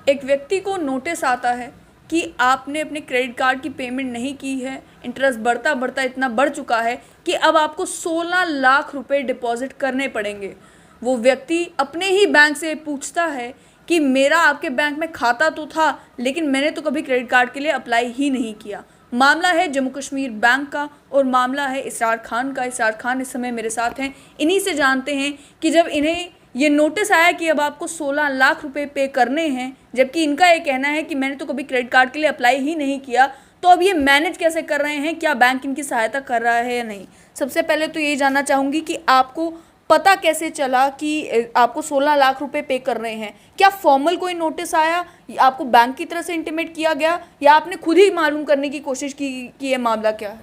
एक व्यक्ति को नोटिस आता है कि आपने अपने क्रेडिट कार्ड की पेमेंट नहीं की है, इंटरेस्ट बढ़ता बढ़ता इतना बढ़ चुका है कि अब आपको 16 लाख रुपए डिपॉजिट करने पड़ेंगे। वो व्यक्ति अपने ही बैंक से पूछता है कि मेरा आपके बैंक में खाता तो था, लेकिन मैंने तो कभी क्रेडिट कार्ड के लिए अप्लाई ही नहीं किया। मामला है जम्मू कश्मीर बैंक का और मामला है इसरार खान का। इसरार खान इस समय मेरे साथ हैं। इन्हीं से जानते हैं कि जब इन्हें ये नोटिस आया कि अब आपको 16 लाख रुपए पे करने हैं, जबकि इनका ये कहना है कि मैंने तो कभी क्रेडिट कार्ड के लिए अप्लाई ही नहीं किया, तो अब ये मैनेज कैसे कर रहे हैं? क्या बैंक इनकी सहायता कर रहा है या नहीं? सबसे पहले तो ये जानना चाहूँगी कि आपको पता कैसे चला कि आपको 16 लाख रुपए पे करने हैं? क्या फॉर्मल कोई नोटिस आया, आपको बैंक की तरफ से इंटीमेट किया गया, या आपने खुद ही मालूम करने की कोशिश की कि ये मामला क्या है?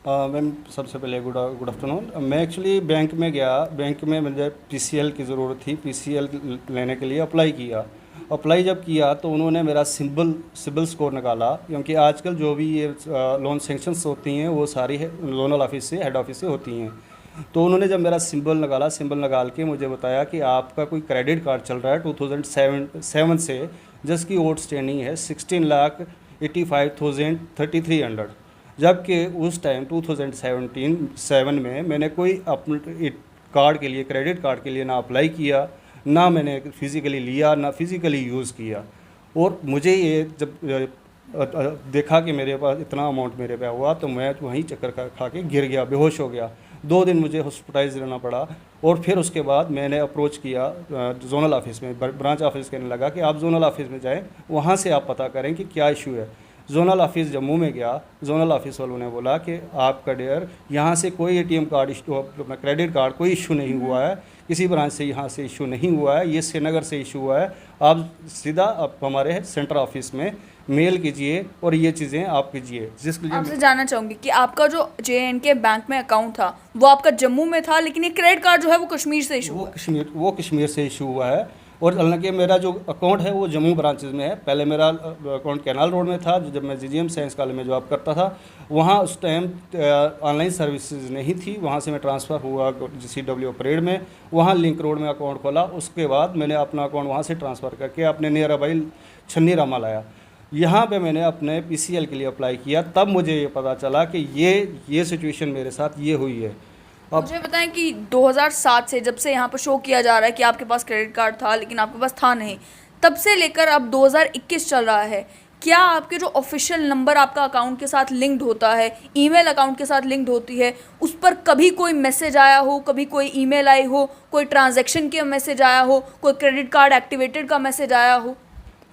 मैम, सबसे पहले गुड आफ्टरनून। मैं एक्चुअली बैंक में गया। बैंक में मुझे पीसीएल की ज़रूरत थी। पीसीएल लेने के लिए अप्लाई किया। अप्लाई जब किया तो उन्होंने मेरा सिबिल स्कोर निकाला, क्योंकि आजकल जो भी ये लोन सेंक्शंस होती हैं वो सारी लोनल ऑफिस से, हेड ऑफिस से होती हैं। तो उन्होंने जब मेरा सिंबल निकाल के मुझे बताया कि आपका कोई क्रेडिट कार्ड चल रहा है 2007 से, जिसकी आउटस्टैंडिंग है 16,85,3300, जबकि उस टाइम 2017 में मैंने कोई अपने कार्ड के लिए, क्रेडिट कार्ड के लिए ना अप्लाई किया, ना मैंने फिज़िकली लिया, ना फिज़िकली यूज़ किया। और मुझे ये जब देखा कि मेरे पास इतना अमाउंट मेरे पे हुआ, तो मैं वहीं चक्कर खा के गिर गया, बेहोश हो गया। 2 दिन मुझे हॉस्पिटलाइज रहना पड़ा। और फिर उसके बाद मैंने अप्रोच किया जोनल ऑफिस में, ब्रांच ऑफिस कहने लगा कि आप जोनल ऑफिस में जाएं, वहाँ से आप पता करें कि क्या इशू है। जोनल ऑफिस जम्मू में गया। जोनल ऑफिस वालों ने बोला कि आपका डियर, यहाँ से कोई एटीएम कार्ड इशू, अपना क्रेडिट कार्ड कोई इशू नहीं हुआ है, किसी ब्रांच से यहाँ से इशू नहीं हुआ है, ये श्रीनगर से इशू हुआ है। आप सीधा आप हमारे सेंटर ऑफिस में मेल कीजिए और ये चीज़ें आप कीजिए। जिसके लिए आपसे जानना चाहूँगी कि आपका जो JNK बैंक में अकाउंट था वो आपका जम्मू में था, लेकिन ये क्रेडिट कार्ड जो है वो कश्मीर से इशू हुआ है। वो कश्मीर से इशू हुआ है। और हालांकि मेरा जो अकाउंट है वो जम्मू ब्रांचेस में है। पहले मेरा अकाउंट कैनाल रोड में था, जब मैं GGM साइंस कॉलेज में जॉब करता था। वहाँ उस टाइम ऑनलाइन सर्विसेज नहीं थी। वहाँ से मैं ट्रांसफ़र हुआ CW परेड में, वहाँ लिंक रोड में अकाउंट खोला। उसके बाद मैंने अपना अकाउंट वहाँ से ट्रांसफ़र करके अपने नियर अबाई छन्नी रामा लाया। यहाँ पे मैंने अपने PCL के लिए अप्लाई किया। तब मुझे ये पता चला कि ये सिचुएशन मेरे साथ ये हुई है। मुझे बताएं कि 2007 से, जब से यहाँ पर शो किया जा रहा है कि आपके पास क्रेडिट कार्ड था लेकिन आपके पास था नहीं, तब से लेकर अब 2021 चल रहा है, क्या आपके जो ऑफिशियल नंबर आपका अकाउंट के साथ लिंक्ड होता है, ईमेल अकाउंट के साथ लिंक्ड होती है, उस पर कभी कोई मैसेज आया हो, कभी कोई ईमेल आई हो, कोई ट्रांजैक्शन का मैसेज आया हो, कोई क्रेडिट कार्ड एक्टिवेटेड का मैसेज आया हो?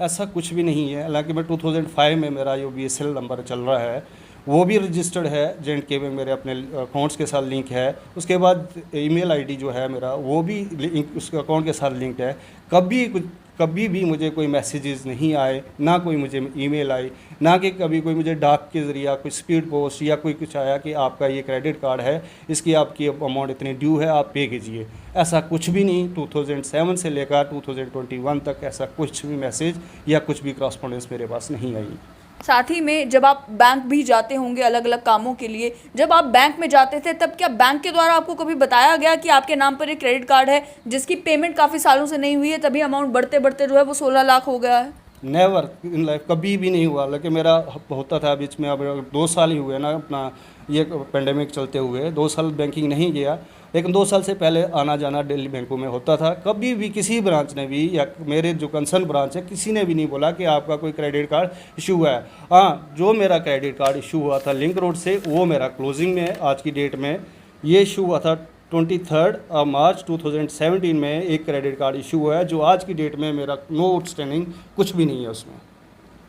ऐसा कुछ भी नहीं है। हालांकि मैं 2005 में मेरा जो BSL नंबर चल रहा है वो भी रजिस्टर्ड है JNK में, मेरे अपने अकाउंट्स के साथ लिंक है। उसके बाद ईमेल ID जो है मेरा वो भी उसके अकाउंट के साथ लिंक्ड है। कभी भी मुझे कोई मैसेजेस नहीं आए, ना कोई मुझे ईमेल आई, ना कि कभी कोई मुझे डाक के ज़रिए कोई स्पीड पोस्ट या कोई कुछ आया कि आपका ये क्रेडिट कार्ड है, इसकी आपकी अमाउंट इतनी ड्यू है, आप पे कीजिए। ऐसा कुछ भी नहीं। 2007 से लेकर 2021 तक ऐसा कुछ भी मैसेज या कुछ भी करस्पॉन्डेंस मेरे पास नहीं आई। साथ ही में जब आप बैंक भी जाते होंगे अलग अलग कामों के लिए, जब आप बैंक में जाते थे तब क्या बैंक के द्वारा आपको कभी बताया गया कि आपके नाम पर एक क्रेडिट कार्ड है जिसकी पेमेंट काफ़ी सालों से नहीं हुई है, तभी अमाउंट बढ़ते बढ़ते जो है वो 16 लाख हो गया है? नेवर इन लाइफ, कभी भी नहीं हुआ। लेकिन मेरा होता था बीच में, अब 2 साल ही हुए ना अपना ये पेंडेमिक चलते हुए, 2 साल बैंकिंग नहीं गया। लेकिन 2 साल से पहले आना जाना दिल्ली बैंकों में होता था। कभी भी किसी ब्रांच ने भी, या मेरे जो कंसर्न ब्रांच है, किसी ने भी नहीं बोला कि आपका कोई क्रेडिट कार्ड इशू हुआ है। हाँ, जो मेरा क्रेडिट कार्ड इशू हुआ था लिंक रोड से, वो मेरा क्लोजिंग में है आज की डेट में। ये इशू हुआ था 23 मार्च 2017 में। एक क्रेडिट कार्ड इशू हुआ है जो आज की डेट में मेरा नो आउटस्टैंडिंग कुछ भी नहीं है उसमें।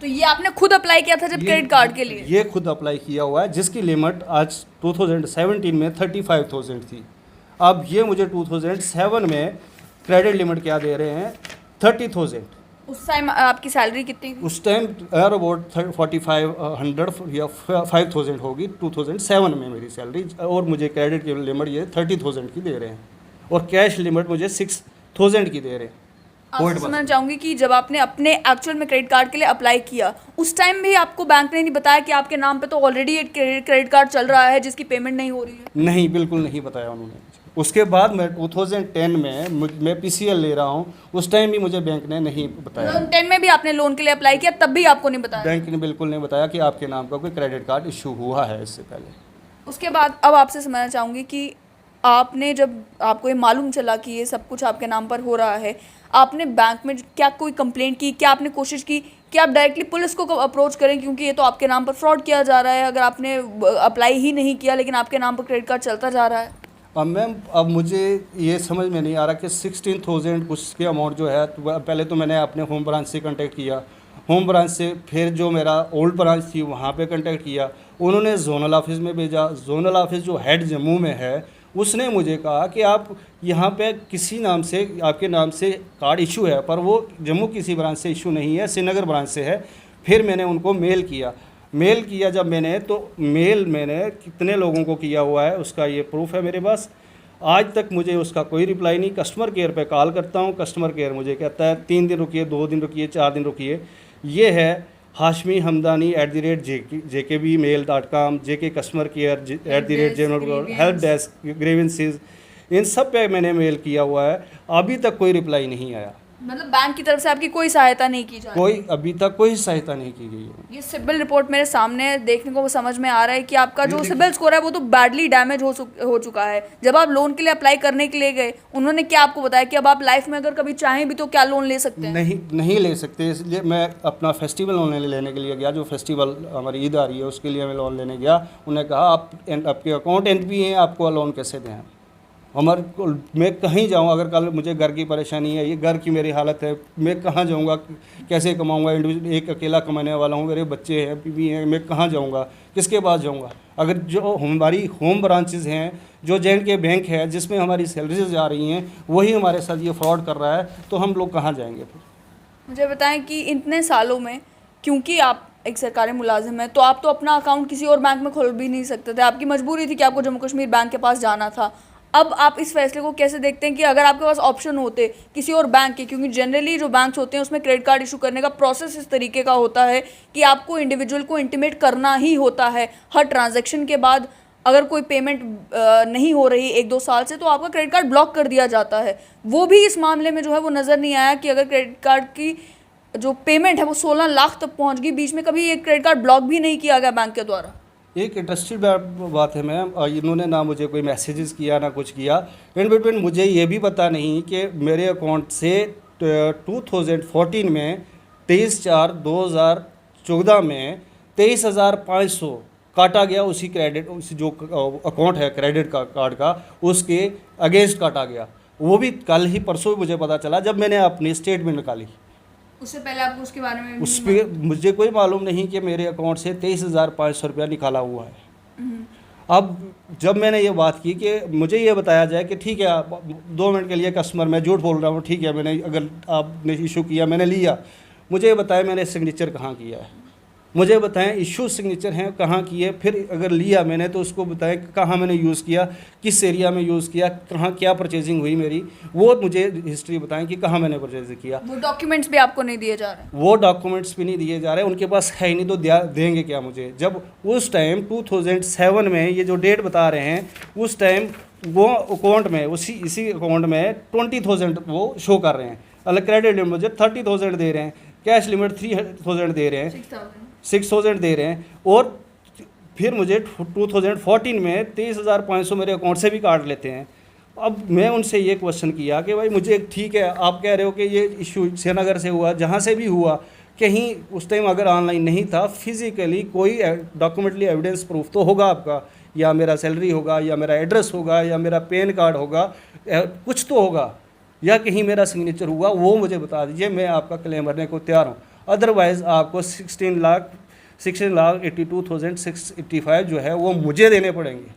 तो ये आपने खुद अप्लाई किया था जब क्रेडिट कार्ड के लिए? ये खुद अप्लाई किया हुआ है, जिसकी लिमिट आज 2017 में 35,000 थी। अब ये मुझे 2007 में क्रेडिट लिमिट क्या दे रहे हैं, 30,000। उस टाइम आपकी सैलरी कितनी थी? उस टाइम अबाउट 4500 या 5000 होगी 2007 में मेरी सैलरी। और मुझे क्रेडिट की लिमिट ये 30,000 की दे रहे हैं, और कैश लिमिट मुझे 6000 की दे रहे हैं। आपसे सुनना चाहूँगी कि जब आपने अपने एक्चुअल में क्रेडिट कार्ड के लिए अप्लाई किया, उस टाइम भी आपको बैंक ने नहीं बताया कि आपके नाम पे तो ऑलरेडी एक क्रेडिट कार्ड चल रहा है जिसकी पेमेंट नहीं हो रही है? नहीं, बिल्कुल नहीं बताया उन्होंने। उसके बाद मैं 2010 में मैं PCL ले रहा हूँ, उस टाइम भी मुझे बैंक ने नहीं बताया। 2010 में भी आपने लोन के लिए अप्लाई किया, तब भी आपको नहीं बताया? बैंक ने बिल्कुल नहीं बताया कि आपके नाम का कोई क्रेडिट कार्ड इशू हुआ है इससे पहले। उसके बाद अब आपसे समझना चाहूँगी कि आपने जब आपको ये मालूम चला कि ये सब कुछ आपके नाम पर हो रहा है, आपने बैंक में क्या कोई कंप्लेंट की? क्या आपने कोशिश की कि आप डायरेक्टली पुलिस को अप्रोच करें, क्योंकि ये तो आपके नाम पर फ्रॉड किया जा रहा है, अगर आपने अप्लाई ही नहीं किया लेकिन आपके नाम पर क्रेडिट कार्ड चलता जा रहा है? अब मैम, अब मुझे ये समझ में नहीं आ रहा कि 16,000 कुछ के अमाउंट जो है, तो पहले तो मैंने अपने होम ब्रांच से कांटेक्ट किया, होम ब्रांच से फिर जो मेरा ओल्ड ब्रांच थी वहाँ पे कांटेक्ट किया, उन्होंने जोनल ऑफिस में भेजा। जोनल ऑफिस जो हेड जम्मू में है उसने मुझे कहा कि आप यहाँ पे किसी नाम से, आपके नाम से कार्ड इशू है, पर वो जम्मू किसी ब्रांच से इशू नहीं है, श्रीनगर ब्रांच से है। फिर मैंने उनको मेल किया जब मैंने, तो मेल मैंने कितने लोगों को किया हुआ है उसका ये प्रूफ है मेरे पास। आज तक मुझे उसका कोई रिप्लाई नहीं। कस्टमर केयर पे कॉल करता हूँ, कस्टमर केयर मुझे कहता है 3 दिन रुकिए, 2 दिन रुकिए, 4 दिन रुकिए। ये है Hashmi Hamdani @jkbmail.com, JK customer care @general help desk grievances, इन सब पे मैंने मेल किया हुआ है, अभी तक कोई रिप्लाई नहीं आया। मतलब बैंक की तरफ से आपकी कोई सहायता नहीं की जा रही? कोई अभी तक कोई सहायता नहीं की गई है। ये सिबिल रिपोर्ट मेरे सामने है, देखने को वो समझ में आ रहा है कि आपका जो सिबिल स्कोर है वो तो बैडली डैमेज हो चुका है। जब आप लोन के लिए अप्लाई करने के लिए गए, उन्होंने क्या आपको बताया कि अब आप लाइफ में अगर कभी चाहें भी तो क्या लोन ले सकते हैं? नहीं ले सकते। इसलिए मैं अपना फेस्टिवल लोन लेने के लिए गया, जो फेस्टिवल हमारी ईद आ रही है उसके लिए मैं लोन लेने गया। उन्होंने कहा आपके अकाउंट NPA हैं, आपको लोन कैसे दें? मैं कहीं जाऊँ, अगर कल मुझे घर की परेशानी है, ये घर की मेरी हालत है, मैं कहाँ जाऊँगा, कैसे कमाऊँगा? इंडिविजुअल एक अकेला कमाने वाला हूँ, मेरे बच्चे हैं, बीवी हैं, मैं कहाँ जाऊँगा, किसके पास जाऊँगा? अगर जो हमारी होम ब्रांचेस हैं, जो J&K बैंक है जिसमें हमारी सैलरीज जा रही हैं, वही हमारे साथ ये फ्रॉड कर रहा है, तो हम लोग कहाँ जाएंगे फिर? मुझे बताएं कि इतने सालों में, क्योंकि आप एक सरकारी मुलाजिम हैं, तो आप तो अपना अकाउंट किसी और बैंक में खोल भी नहीं सकते थे, आपकी मजबूरी थी कि आपको जम्मू कश्मीर बैंक के पास जाना था। अब आप इस फैसले को कैसे देखते हैं कि अगर आपके पास ऑप्शन होते किसी और बैंक के, क्योंकि जनरली जो बैंक्स होते हैं उसमें क्रेडिट कार्ड इशू करने का प्रोसेस इस तरीके का होता है कि आपको इंडिविजुअल को इंटीमेट करना ही होता है हर ट्रांजैक्शन के बाद। अगर कोई पेमेंट नहीं हो रही 1-2 साल से, तो आपका क्रेडिट कार्ड ब्लॉक कर दिया जाता है। वो भी इस मामले में जो है वो नज़र नहीं आया कि अगर क्रेडिट कार्ड की जो पेमेंट है वो 16 लाख तक पहुंच गई, बीच में कभी ये क्रेडिट कार्ड ब्लॉक भी नहीं किया गया बैंक के द्वारा। एक इंटरेस्टेड बात है मैम, इन्होंने ना मुझे कोई मैसेजेस किया ना कुछ किया। इन बिटवीन मुझे ये भी पता नहीं कि मेरे अकाउंट से 2014 में 23/4/2014 में 23,500 काटा गया, उसी जो अकाउंट है क्रेडिट कार्ड का, उसके अगेंस्ट काटा गया। वो भी कल ही परसों मुझे पता चला जब मैंने अपनी स्टेटमेंट निकाली। उससे पहले आपको उसके बारे में उस पर मुझे कोई मालूम नहीं कि मेरे अकाउंट से 23,500 रुपया निकाला हुआ है। अब जब मैंने ये बात की कि मुझे ये बताया जाए कि ठीक है, आप 2 मिनट के लिए कस्टमर, मैं झूठ बोल रहा हूँ, ठीक है, मैंने अगर आपने इशू किया, मैंने लिया, मुझे ये बताया मैंने सिग्नेचर कहाँ किया है, मुझे बताएं इशू सिग्नेचर हैं कहाँ किए, फिर अगर लिया मैंने तो उसको बताएं कहाँ मैंने यूज़ किया, किस एरिया में यूज़ किया, कहाँ क्या परचेजिंग हुई मेरी, वो मुझे हिस्ट्री बताएं कि कहाँ मैंने परचेज किया। वो डॉक्यूमेंट्स भी आपको नहीं दिए जा रहे? वो डॉक्यूमेंट्स भी नहीं दिए जा रहे, उनके पास है ही नहीं, तो देंगे क्या मुझे? जब उस टाइम 2007 में ये जो डेट बता रहे हैं, उस टाइम वो अकाउंट में, इसी अकाउंट में 20,000 वो शो कर रहे हैं। अलग क्रेडिट लिमिट मुझे 30,000 दे रहे हैं, कैश लिमिट 3,000 दे रहे हैं, 6,000 दे रहे हैं, और फिर मुझे 2014 में 23,500 मेरे अकाउंट से भी काट लेते हैं। अब मैं उनसे ये क्वेश्चन किया कि भाई मुझे, ठीक है आप कह रहे हो कि ये इशू श्रीनगर से हुआ, जहाँ से भी हुआ, कहीं उस टाइम अगर ऑनलाइन नहीं था, फिजिकली कोई डॉक्यूमेंटली एविडेंस प्रूफ तो होगा आपका, या मेरा सैलरी होगा, या मेरा एड्रेस होगा, या मेरा पैन कार्ड होगा, कुछ तो होगा, या कहीं मेरा सिग्नेचर हुआ, वो मुझे बता दीजिए, मैं आपका क्लेम भरने को तैयार हूँ। अदरवाइज़ आपको 16,82,685 जो है वो मुझे देने पड़ेंगे,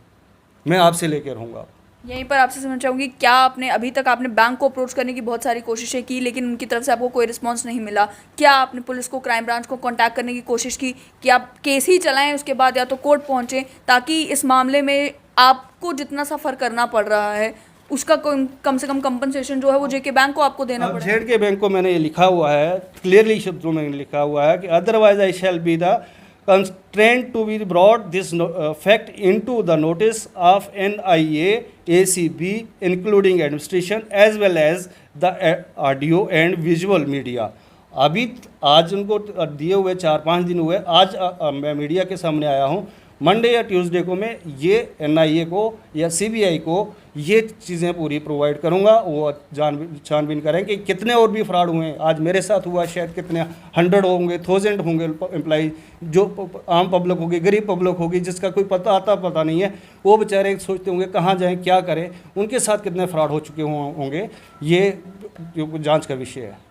मैं आपसे लेके रहूँगा। यहीं पर आपसे समझना चाहूँगी, क्या आपने अभी तक आपने बैंक को अप्रोच करने की बहुत सारी कोशिशें की लेकिन उनकी तरफ से आपको कोई रिस्पांस नहीं मिला? क्या आपने पुलिस को, क्राइम ब्रांच को कांटेक्ट करने की कोशिश की कि आप केस ही चलाएं, उसके बाद या तो कोर्ट पहुँचें, ताकि इस मामले में आपको जितना सफ़र करना पड़ रहा है उसका कम से कम कंपनसेशन जो है वो JK बैंक को आपको देना पड़ेगा? JK बैंक को मैंने ये लिखा हुआ है, क्लियरली शब्दों में लिखा हुआ है कि otherwise I shall be the constrained to be brought this fact into the notice of NIA, ACB, including administration as well as the audio and visual media. अभी आज उनको दिए हुए 4-5 दिन हुए, आज मैं मीडिया के सामने आया हूँ। मंडे या ट्यूसडे को मैं ये NIA को या CBI को ये चीज़ें पूरी प्रोवाइड करूँगा। वो छानबीन करें कि कितने और भी फ्रॉड हुए हैं। आज मेरे साथ हुआ, शायद कितने 100 होंगे, 1000 होंगे एम्प्लॉई, जो आम पब्लिक होगी, गरीब पब्लिक होगी, जिसका कोई पता नहीं है। वो बेचारे सोचते होंगे कहाँ जाएं, क्या करें, उनके साथ कितने फ्रॉड हो चुके होंगे। ये जाँच का विषय है।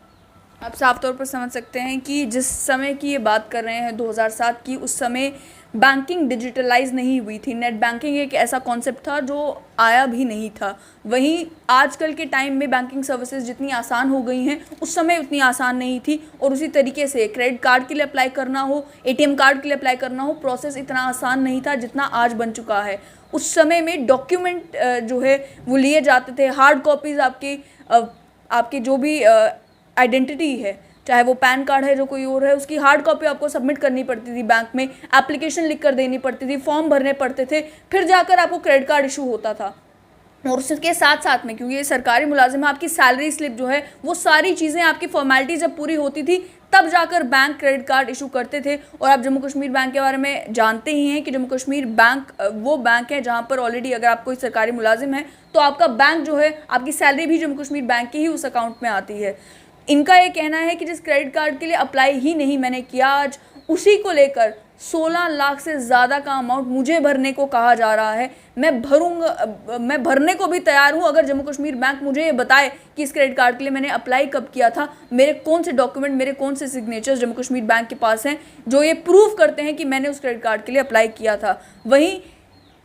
आप साफ तौर पर समझ सकते हैं कि जिस समय की ये बात कर रहे हैं 2007 की, उस समय बैंकिंग डिजिटलाइज नहीं हुई थी। नेट बैंकिंग एक ऐसा कॉन्सेप्ट था जो आया भी नहीं था। वहीं आजकल के टाइम में बैंकिंग सर्विसेज जितनी आसान हो गई हैं, उस समय उतनी आसान नहीं थी। और उसी तरीके से क्रेडिट कार्ड के लिए अप्लाई करना हो, ATM कार्ड के लिए अप्लाई करना हो, प्रोसेस इतना आसान नहीं था जितना आज बन चुका है। उस समय में डॉक्यूमेंट जो है वो लिए जाते थे, हार्ड कॉपीज़ आपकी जो भी आइडेंटिटी है, चाहे वो पैन कार्ड है जो कोई और है, उसकी हार्ड कॉपी आपको सबमिट करनी पड़ती थी बैंक में, एप्लीकेशन लिख कर देनी पड़ती थी, फॉर्म भरने पड़ते थे, फिर जाकर आपको क्रेडिट कार्ड इशू होता था। और उसके साथ साथ में, क्योंकि ये सरकारी मुलाजिम है, आपकी सैलरी स्लिप जो है वो सारी चीज़ें आपकी फॉर्मेलिटी जब पूरी होती थी तब जाकर बैंक क्रेडिट कार्ड इशू करते थे। और आप जम्मू कश्मीर बैंक के बारे में जानते ही हैं कि जम्मू कश्मीर बैंक वो बैंक है जहाँ पर ऑलरेडी अगर आप कोई सरकारी मुलाजिम है तो आपका बैंक जो है, आपकी सैलरी भी जम्मू कश्मीर बैंक की ही उस अकाउंट में आती है। इनका ये कहना है कि जिस क्रेडिट कार्ड के लिए अप्लाई ही नहीं मैंने किया, आज उसी को लेकर 16 लाख से ज़्यादा का अमाउंट मुझे भरने को कहा जा रहा है। मैं भरूंगा, मैं भरने को भी तैयार हूं अगर जम्मू कश्मीर बैंक मुझे ये बताए कि इस क्रेडिट कार्ड के लिए मैंने अप्लाई कब किया था, मेरे कौन से डॉक्यूमेंट, मेरे कौन से सिग्नेचर्स जम्मू कश्मीर बैंक के पास हैं जो ये प्रूव करते हैं कि मैंने उस क्रेडिट कार्ड के लिए अप्लाई किया था। वहीं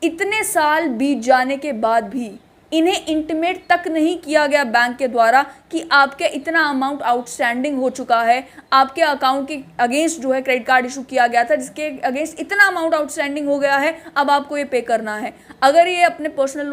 इतने साल बीत जाने के बाद भी इन्हें इंटीमेट तक नहीं किया गया बैंक के द्वारा कि आपके इतना अमाउंट आउटस्टैंडिंग हो चुका है, आपके अकाउंट के अगेंस्ट जो है क्रेडिट कार्ड इशू किया गया था जिसके अगेंस्ट इतना अमाउंट आउटस्टैंडिंग हो गया है, अब आपको ये पे करना है। अगर ये अपने पर्सनल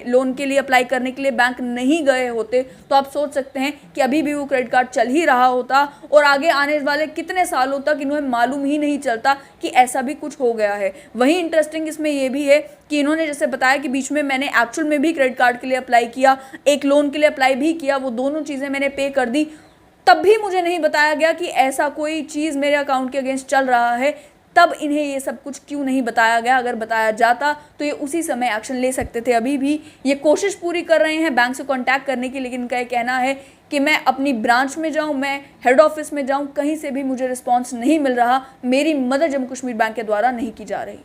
लोन के लिए अप्लाई करने के लिए बैंक नहीं गए होते तो आप सोच सकते हैं कि अभी भी वो क्रेडिट कार्ड चल ही रहा होता और आगे आने वाले कितने सालों तक इन्हें मालूम ही नहीं चलता कि ऐसा भी कुछ हो गया है। वहीं इंटरेस्टिंग इसमें यह भी है कि इन्होंने जैसे बताया कि बीच में मैंने एक्चुअल में भी क्रेडिट कार्ड के लिए अप्लाई किया, एक लोन के लिए अप्लाई भी किया, वो दोनों चीज़ें मैंने पे कर दी, तब भी मुझे नहीं बताया गया कि ऐसा कोई चीज़ मेरे अकाउंट के अगेंस्ट चल रहा है। तब इन्हें ये सब कुछ क्यों नहीं बताया गया? अगर बताया जाता तो ये उसी समय एक्शन ले सकते थे। अभी भी ये कोशिश पूरी कर रहे हैं बैंक से कांटेक्ट करने की, लेकिन इनका ये कहना है कि मैं अपनी ब्रांच में जाऊं, मैं हेड ऑफिस में जाऊं, कहीं से भी मुझे रिस्पॉन्स नहीं मिल रहा, मेरी मदद जम्मू कश्मीर बैंक के द्वारा नहीं की जा रही।